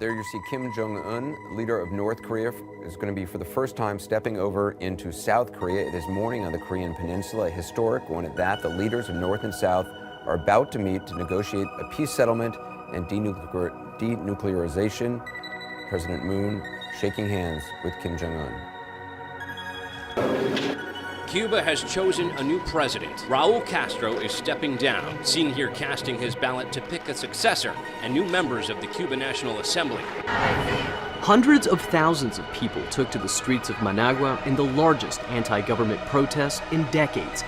There you see Kim Jong-un, leader of North Korea, is going to be for the first time stepping over into South Korea. It is morning on the Korean Peninsula, a historic one at that. The leaders of North and South are about to meet to negotiate a peace settlement and denuclearization. President Moon shaking hands with Kim Jong-un. Cuba has chosen a new president. Raul Castro is stepping down, seen here casting his ballot to pick a successor and new members of the Cuban National Assembly. Hundreds of thousands of people took to the streets of Managua in the largest anti-government protest in decades.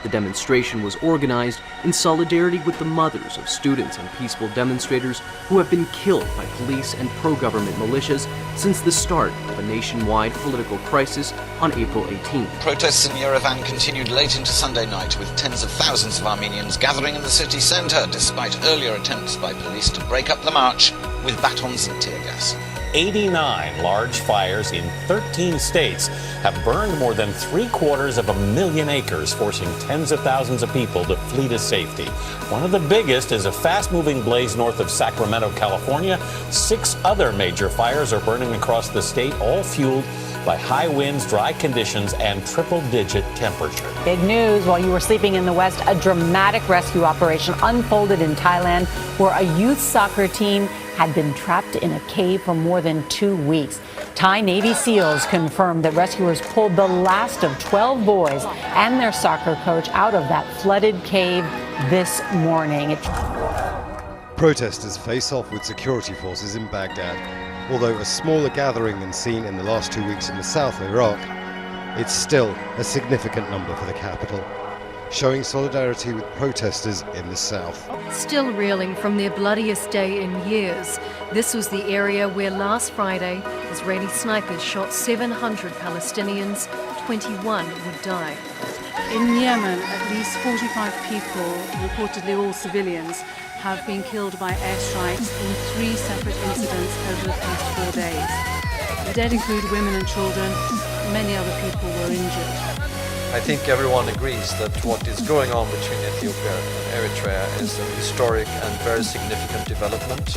The demonstration was organized in solidarity with the mothers of students and peaceful demonstrators who have been killed by police and pro-government militias since the start of a nationwide political crisis on April 18th. Protests in Yerevan continued late into Sunday night, with tens of thousands of Armenians gathering in the city centre, despite earlier attempts by police to break up the march with batons and tear gas. 89 large fires in 13 states have burned more than 750,000 acres, forcing tens of thousands of people to flee to safety. One of the biggest is a fast-moving blaze north of Sacramento, California. 6 other major fires are burning across the state, all fueled by high winds, dry conditions, and triple-digit temperature. Big news while you were sleeping in the West, a dramatic rescue operation unfolded in Thailand where a youth soccer team had been trapped in a cave for more than 2 weeks. Thai Navy SEALs confirmed that rescuers pulled the last of 12 boys and their soccer coach out of that flooded cave this morning. Protesters face off with security forces in Baghdad. Although a smaller gathering than seen in the last 2 weeks in the south of Iraq, it's still a significant number for the capital, showing solidarity with protesters in the south. Still reeling from their bloodiest day in years, this was the area where last Friday Israeli snipers shot 700 Palestinians, 21 would die. In Yemen, at least 45 people, reportedly all civilians, have been killed by airstrikes in 3 separate incidents over the past 4 days. The dead include women and children. Many other people were injured. I think everyone agrees that what is going on between Ethiopia and Eritrea is a historic and very significant development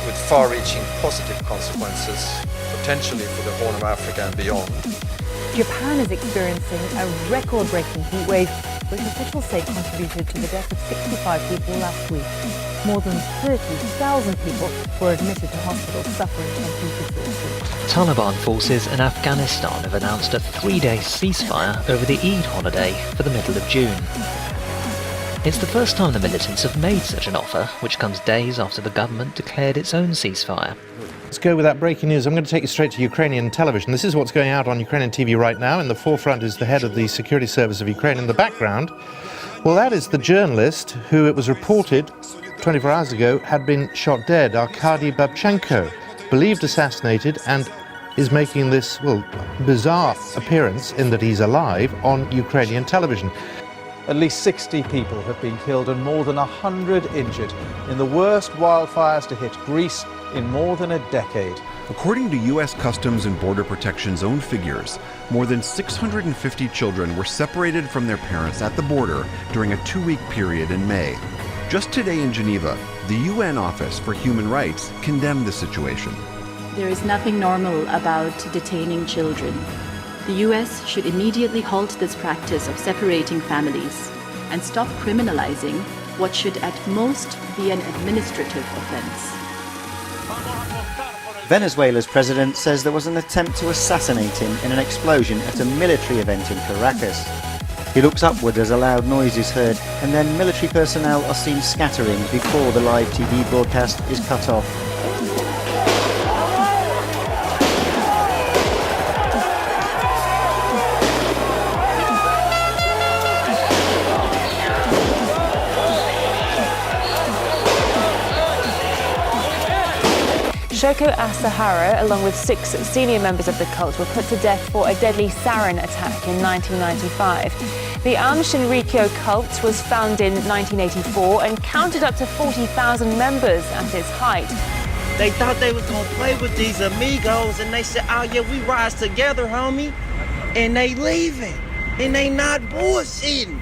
with far-reaching positive consequences, potentially for the Horn of Africa and beyond. Japan is experiencing a record-breaking heat wave, which officials say contributed to the death of 65 people last week. More than 30,000 people were admitted to hospitals suffering from heat exhaustion. Taliban forces in Afghanistan have announced a 3-day ceasefire over the Eid holiday for the middle of June. It's the first time the militants have made such an offer, which comes days after the government declared its own ceasefire. Let's go with that breaking news. I'm going to take you straight to Ukrainian television. This is what's going out on Ukrainian TV right now. In the forefront is the head of the security service of Ukraine. In the background, well, that is the journalist who, it was reported 24 hours ago, had been shot dead, Arkady Babchenko, believed assassinated, and is making this, well, bizarre appearance in that he's alive on Ukrainian television. At least 60 people have been killed and more than 100 injured in the worst wildfires to hit Greece in more than a decade. According to U.S. Customs and Border Protection's own figures, more than 650 children were separated from their parents at the border during a 2-week period in May. Just today in Geneva, the UN Office for Human Rights condemned the situation. There is nothing normal about detaining children. The US should immediately halt this practice of separating families and stop criminalizing what should at most be an administrative offense. Venezuela's president says there was an attempt to assassinate him in an explosion at a military event in Caracas. He looks upward as a loud noise is heard, and then military personnel are seen scattering before the live TV broadcast is cut off. Shoko Asahara, along with 6 senior members of the cult, were put to death for a deadly sarin attack in 1995. The Aum Shinrikyo cult was founded in 1984 and counted up to 40,000 members at its height. They thought they was gonna play with these amigos, and they said, "Oh yeah, we rise together, homie," and they leaving, and they not bullshitting.